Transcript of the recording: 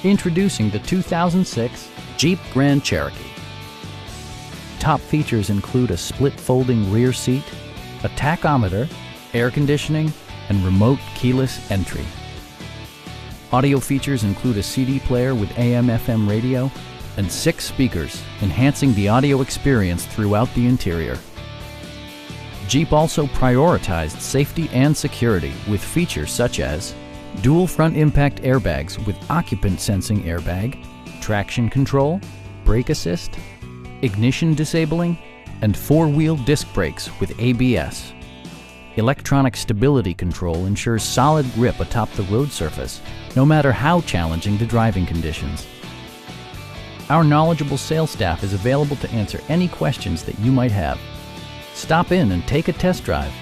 Introducing the 2006 Jeep Grand Cherokee. Top features include a split folding rear seat, a tachometer, air conditioning, and remote keyless entry. Audio features include a CD player with AM/FM radio and 6 speakers, enhancing the audio experience throughout the interior. Jeep also prioritized safety and security with features such as dual front impact airbags with occupant sensing airbag, traction control, brake assist, ignition disabling, and 4-wheel disc brakes with ABS. Electronic stability control ensures solid grip atop the road surface, no matter how challenging the driving conditions. Our knowledgeable sales staff is available to answer any questions that you might have. Stop in and take a test drive.